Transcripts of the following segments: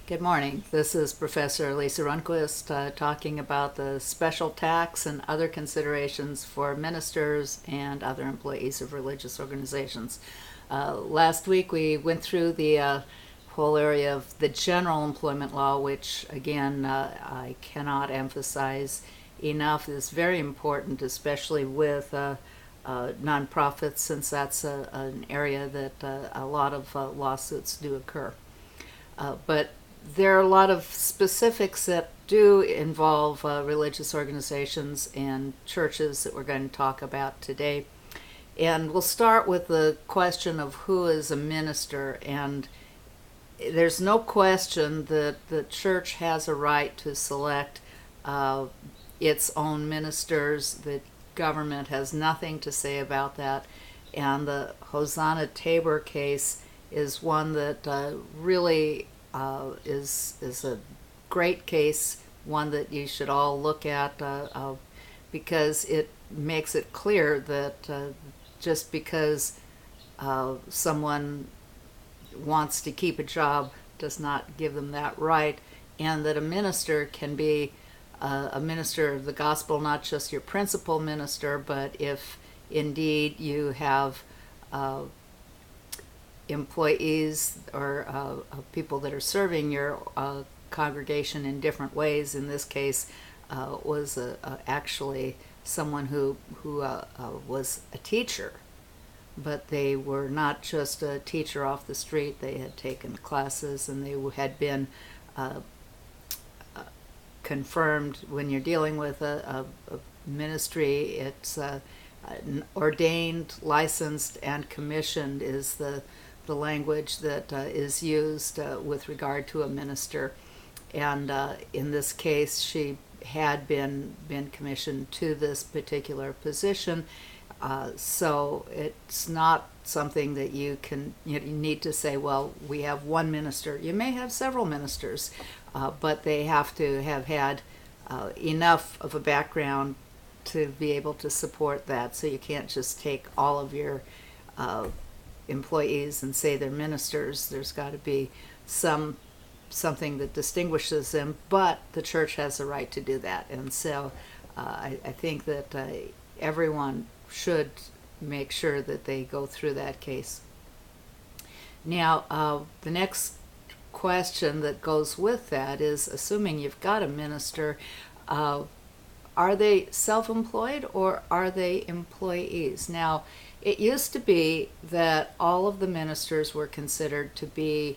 Good morning. This is Professor Lisa Runquist talking about the special tax and other considerations for ministers and other employees of religious organizations. Last week we went through the whole area of the general employment law, which again I cannot emphasize enough is very important, especially with nonprofits, since that's an area that a lot of lawsuits do occur. But there are a lot of specifics that do involve religious organizations and churches that we're going to talk about today. And we'll start with the question of who is a minister. And there's no question that the church has a right to select its own ministers. The government has nothing to say about that. And the Hosanna Tabor case is one that really is a great case, one that you should all look at because it makes it clear that just because someone wants to keep a job does not give them that right, and that a minister can be a minister of the gospel, not just your principal minister, but if indeed you have employees or people that are serving your congregation in different ways. In this case, was actually someone who was a teacher, but they were not just a teacher off the street. They had taken classes and they had been confirmed. When you're dealing with a ministry, it's ordained, licensed, and commissioned is the language that is used with regard to a minister. And in this case, she had been commissioned to this particular position. So it's not something that you need to say, well, we have one minister. You may have several ministers, but they have to have had enough of a background to be able to support that. So you can't just take all of your employees and say they're ministers. There's got to be something that distinguishes them, but the church has the right to do that. And so I think that everyone should make sure that they go through that case. Now, the next question that goes with that is, assuming you've got a minister, are they self-employed or are they employees? Now, it used to be that all of the ministers were considered to be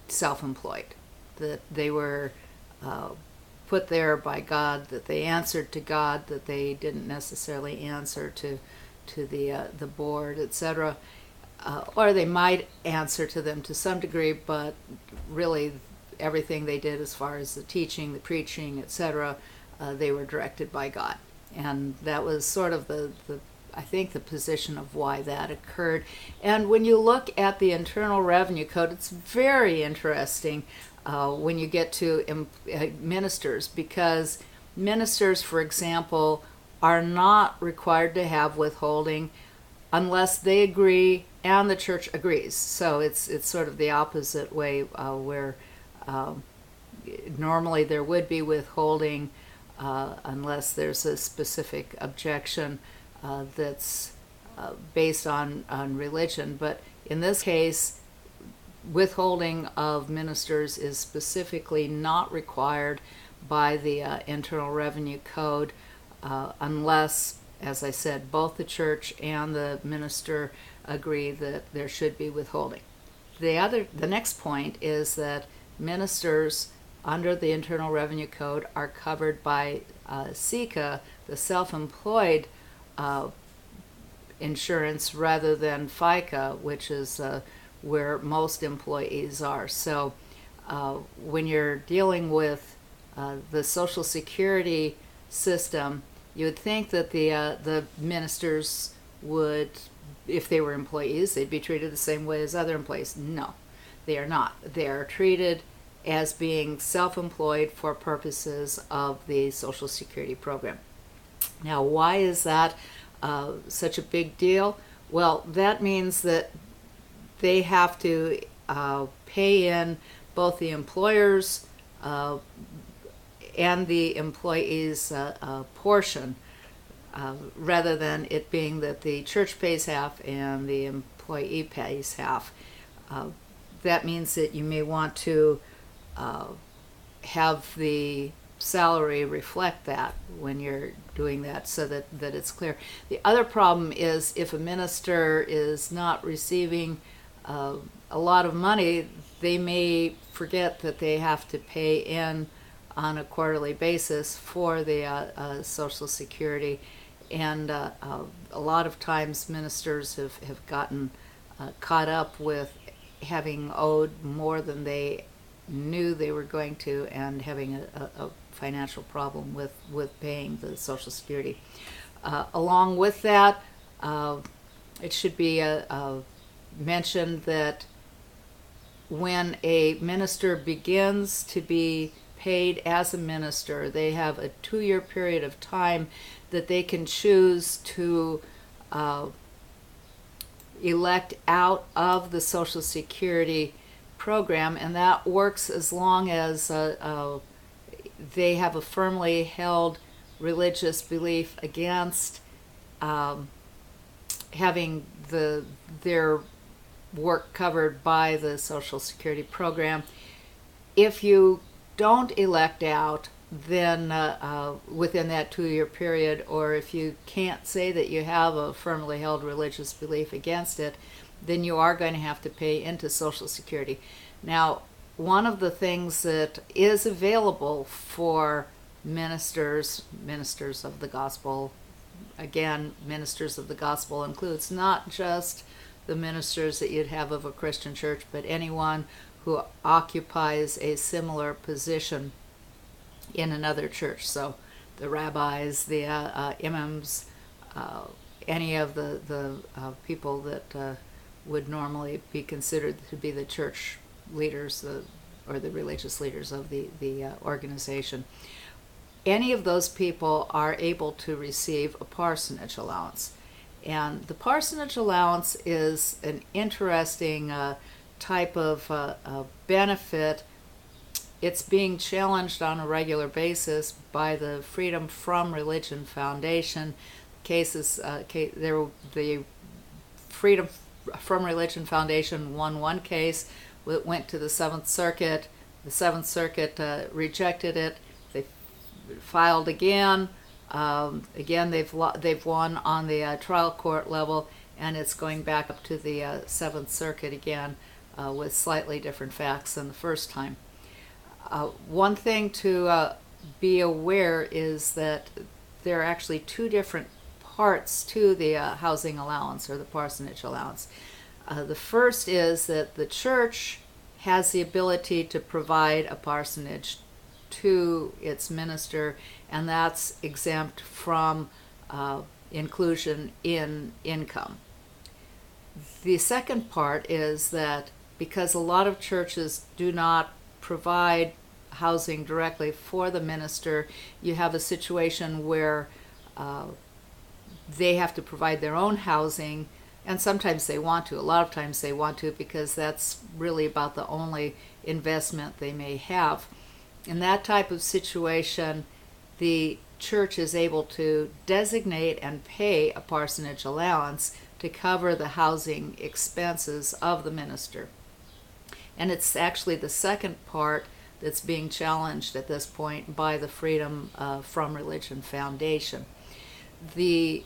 self-employed, that they were put there by God, that they answered to God, that they didn't necessarily answer to the board, etc. Or they might answer to them to some degree, but really everything they did as far as the teaching, the preaching, etc., they were directed by God. And that was sort of I think the position of why that occurred. And when you look at the Internal Revenue Code, it's very interesting when you get to ministers, because ministers, for example, are not required to have withholding unless they agree and the church agrees. So it's sort of the opposite way, where normally there would be withholding unless there's a specific objection that's based on religion. But in this case, withholding of ministers is specifically not required by the Internal Revenue Code unless, as I said, both the church and the minister agree that there should be withholding. The next point is that ministers under the Internal Revenue Code are covered by SECA, the self-employed insurance, rather than FICA, which is where most employees are. So when you're dealing with the Social Security system, you would think that the ministers would, if they were employees, they'd be treated the same way as other employees. No, they are not. They are treated as being self-employed for purposes of the Social Security program. Now, why is that such a big deal? Well, that means that they have to pay in both the employer's and the employee's portion, rather than it being that the church pays half and the employee pays half. That means that you may want to have the salary reflect that when you're doing that, so that it's clear. The other problem is if a minister is not receiving a lot of money, they may forget that they have to pay in on a quarterly basis for the Social Security. And a lot of times ministers have gotten caught up with having owed more than they knew they were going to, and having a financial problem with paying the Social Security. Along with that, it should be mentioned that when a minister begins to be paid as a minister, they have a 2-year period of time that they can choose to elect out of the Social Security program, and that works as long as they have a firmly held religious belief against having their work covered by the Social Security program. If you don't elect out, then within that 2-year period, or if you can't say that you have a firmly held religious belief against it, then you are going to have to pay into Social Security. Now, one of the things that is available for ministers of the gospel, again, ministers of the gospel includes not just the ministers that you'd have of a Christian church, but anyone who occupies a similar position in another church. So the rabbis, the imams, any of the people that would normally be considered to be the church leaders or the religious leaders of the organization. Any of those people are able to receive a parsonage allowance. And the parsonage allowance is an interesting type of benefit. It's being challenged on a regular basis by the Freedom from Religion Foundation. The Freedom from Religion Foundation won one case. It went to the Seventh Circuit. The Seventh Circuit rejected it. They filed again. Again, they've won on the trial court level, and it's going back up to the Seventh Circuit again with slightly different facts than the first time. One thing to be aware is that there are actually 2 different parts to the housing allowance or the parsonage allowance. The first is that the church has the ability to provide a parsonage to its minister, and that's exempt from inclusion in income. The second part is that because a lot of churches do not provide housing directly for the minister, you have a situation where they have to provide their own housing, and sometimes they want to. A lot of times they want to because that's really about the only investment they may have. In that type of situation, the church is able to designate and pay a parsonage allowance to cover the housing expenses of the minister. And it's actually the second part that's being challenged at this point by the Freedom from Religion Foundation. The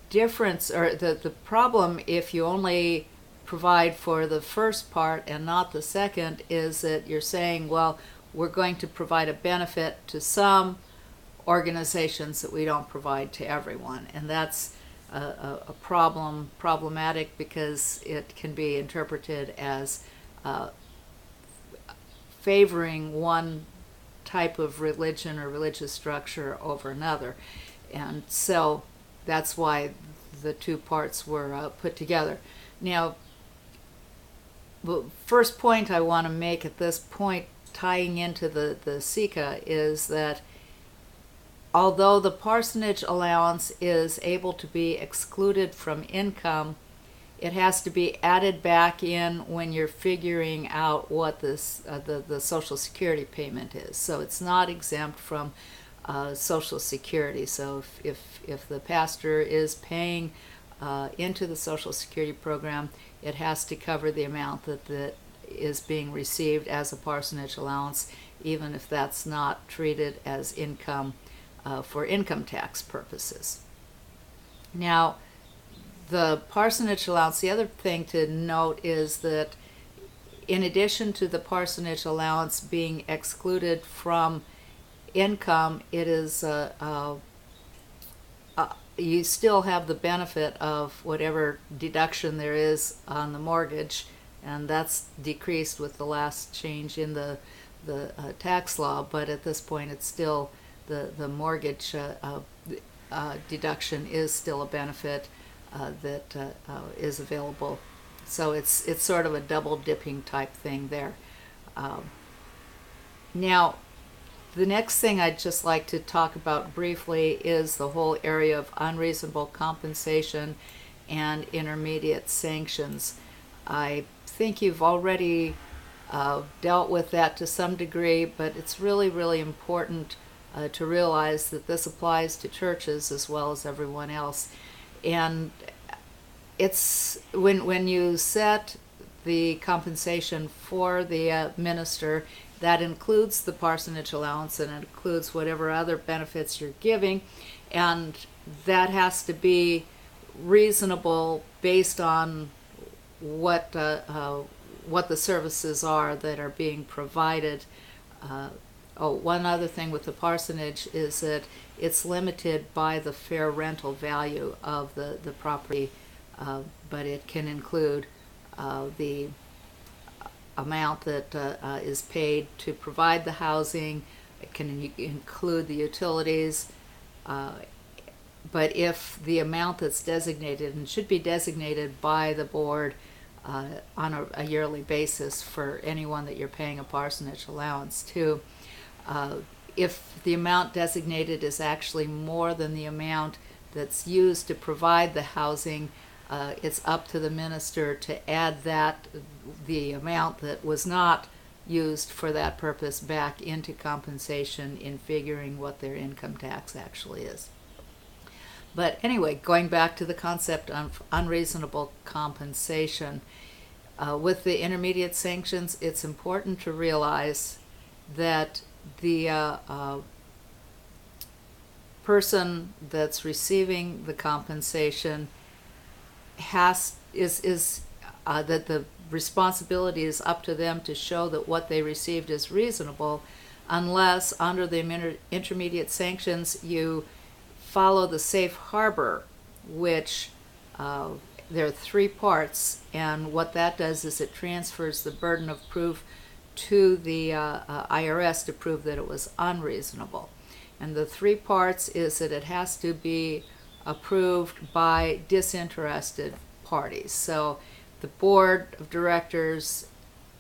difference, or the problem, if you only provide for the first part and not the second, is that you're saying, well, we're going to provide a benefit to some organizations that we don't provide to everyone. And that's problematic because it can be interpreted as favoring one type of religion or religious structure over another. And so that's why the 2 parts were put together. Now, the first point I want to make at this point, tying into the SICA, is that although the parsonage allowance is able to be excluded from income, it has to be added back in when you're figuring out what this the Social Security payment is. So it's not exempt from Social Security. So if the pastor is paying into the Social Security program, it has to cover the amount that is being received as a parsonage allowance, even if that's not treated as income for income tax purposes. Now, the parsonage allowance, the other thing to note is that in addition to the parsonage allowance being excluded from income, it is you still have the benefit of whatever deduction there is on the mortgage, and that's decreased with the last change in the tax law, but at this point it's still the mortgage deduction is still a benefit that is available. So it's sort of a double dipping type thing there. Now, the next thing I'd just like to talk about briefly is the whole area of unreasonable compensation and intermediate sanctions. I think you've already dealt with that to some degree, but it's really, really important to realize that this applies to churches as well as everyone else. And it's when you set the compensation for the minister, that includes the parsonage allowance and it includes whatever other benefits you're giving, and that has to be reasonable based on what the services are that are being provided. One other thing with the parsonage is that it's limited by the fair rental value of the property, but it can include the amount that is paid to provide the housing. It can include the utilities, but if the amount that's designated, and should be designated by the board on a yearly basis for anyone that you're paying a parsonage allowance to, if the amount designated is actually more than the amount that's used to provide the housing, it's up to the minister to add the amount that was not used for that purpose back into compensation in figuring what their income tax actually is. But anyway, going back to the concept of unreasonable compensation, with the intermediate sanctions, it's important to realize that the person that's receiving the compensation that the responsibility is up to them to show that what they received is reasonable, unless under the intermediate sanctions you follow the safe harbor, which there are 3 parts, and what that does is it transfers the burden of proof to the IRS to prove that it was unreasonable. And the 3 parts is that it has to be approved by disinterested parties. So the board of directors,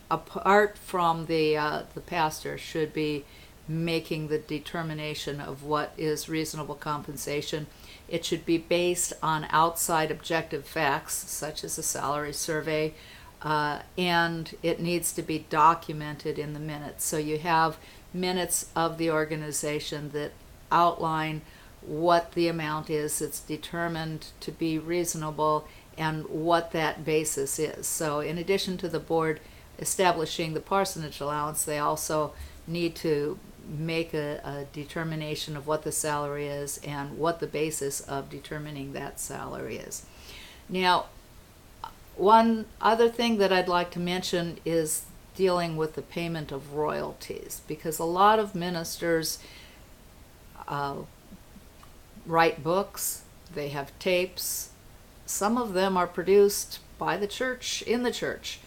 apart from the pastor, should be making the determination of what is reasonable compensation. It should be based on outside objective facts, such as a salary survey, and it needs to be documented in the minutes. So you have minutes of the organization that outline what the amount is that's determined to be reasonable and what that basis is. So in addition to the board establishing the parsonage allowance, they also need to make a determination of what the salary is and what the basis of determining that salary is. Now, one other thing that I'd like to mention is dealing with the payment of royalties, because a lot of ministers write books, they have tapes, some of them are produced by the church, in the church,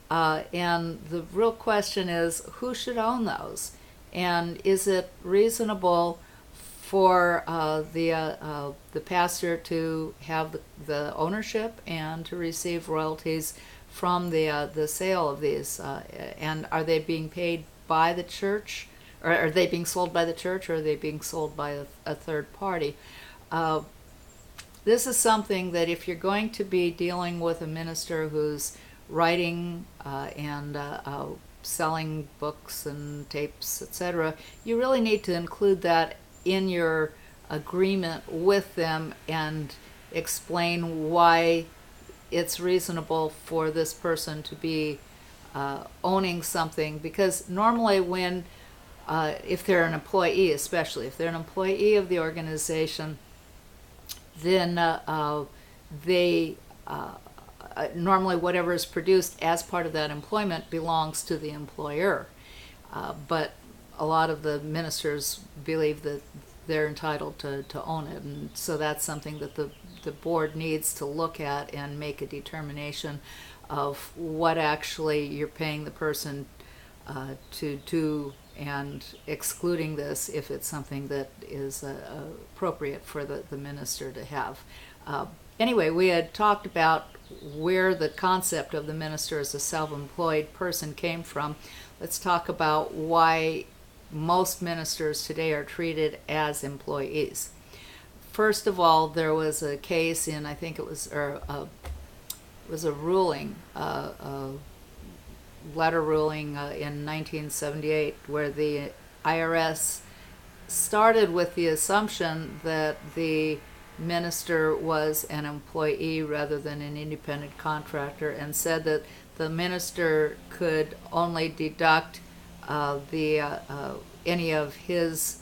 and the real question is, who should own those? And is it reasonable for the pastor to have the ownership and to receive royalties from the sale of these? And are they being paid by the church? Or are they being sold by the church, or are they being sold by a third party? This is something that if you're going to be dealing with a minister who's writing and selling books and tapes, etc., you really need to include that in your agreement with them and explain why it's reasonable for this person to be owning something. Because normally when if they're an employee, especially if they're an employee of the organization, then they normally whatever is produced as part of that employment belongs to the employer. But a lot of the ministers believe that they're entitled to own it, and so that's something that the board needs to look at and make a determination of what actually you're paying the person to do, and excluding this if it's something that is appropriate for the minister to have. Anyway, we had talked about where the concept of the minister as a self-employed person came from. Let's talk about why most ministers today are treated as employees. First of all, there was a case in, I think it was a ruling, a letter ruling in 1978, where the IRS started with the assumption that the minister was an employee rather than an independent contractor, and said that the minister could only deduct any of his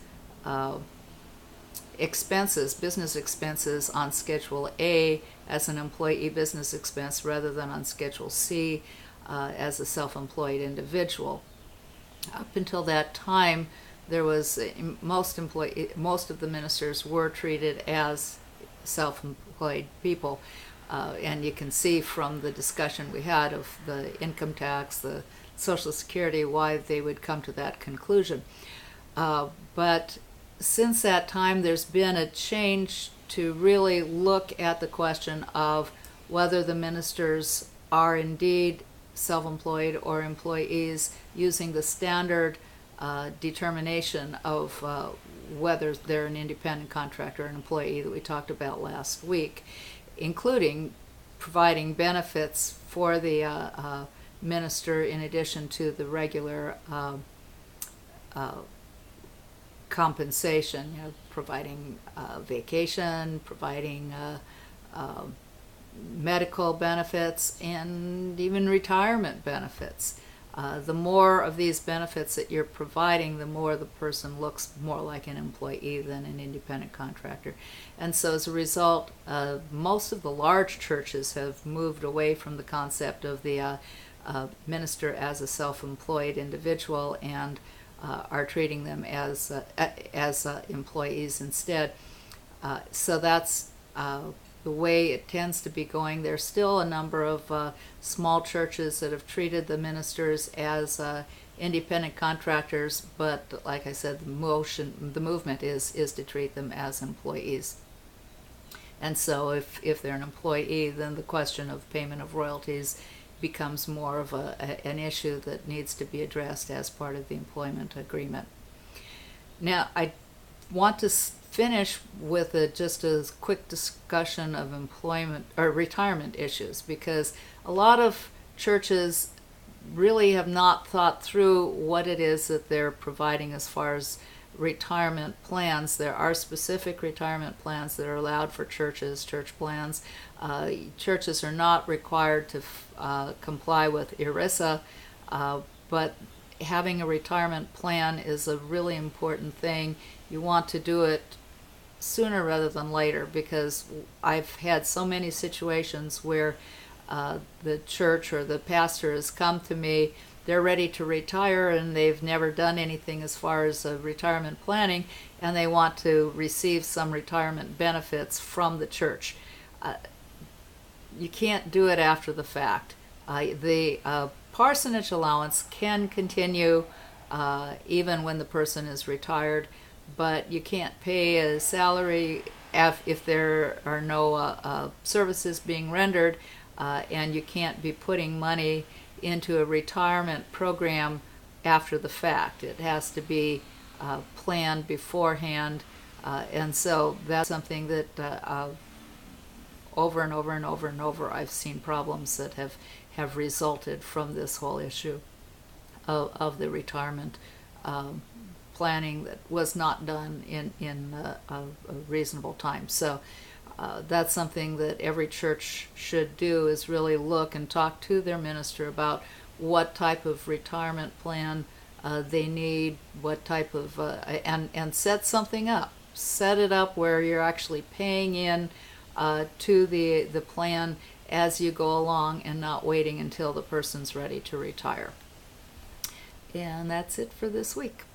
expenses, business expenses, on Schedule A as an employee business expense rather than on Schedule C as a self-employed individual. Up until that time, there was most of the ministers were treated as self-employed people, and you can see from the discussion we had of the income tax, the Social Security, why they would come to that conclusion. But since that time, there's been a change to really look at the question of whether the ministers are indeed self-employed or employees, using the standard determination of whether they're an independent contractor or an employee that we talked about last week, including providing benefits for the minister in addition to the regular compensation, providing vacation, providing medical benefits, and even retirement benefits. The more of these benefits that you're providing, the more the person looks more like an employee than an independent contractor. And so as a result, most of the large churches have moved away from the concept of the minister as a self-employed individual, and are treating them as employees instead. So that's the way it tends to be going. There's still a number of small churches that have treated the ministers as independent contractors, but like I said, the movement is to treat them as employees. And so if they're an employee, then the question of payment of royalties becomes more of an issue that needs to be addressed as part of the employment agreement. Now, I want to finish with just a quick discussion of employment or retirement issues, because a lot of churches really have not thought through what it is that they're providing as far as retirement plans. There are specific retirement plans that are allowed for churches, church plans. Churches are not required to comply with ERISA, but having a retirement plan is a really important thing. You want to do it sooner rather than later, because I've had so many situations where the church or the pastor has come to me, they're ready to retire and they've never done anything as far as retirement planning, and they want to receive some retirement benefits from the church. You can't do it after the fact. The parsonage allowance can continue even when the person is retired, but you can't pay a salary if there are no services being rendered, and you can't be putting money into a retirement program after the fact. It has to be planned beforehand, and so that's something that over and over and over and over, I've seen problems that have resulted from this whole issue of the retirement planning that was not done in a reasonable time. So that's something that every church should do, is really look and talk to their minister about what type of retirement plan they need, what type of, and set something up. Set it up where you're actually paying in to the plan as you go along, and not waiting until the person's ready to retire. And that's it for this week.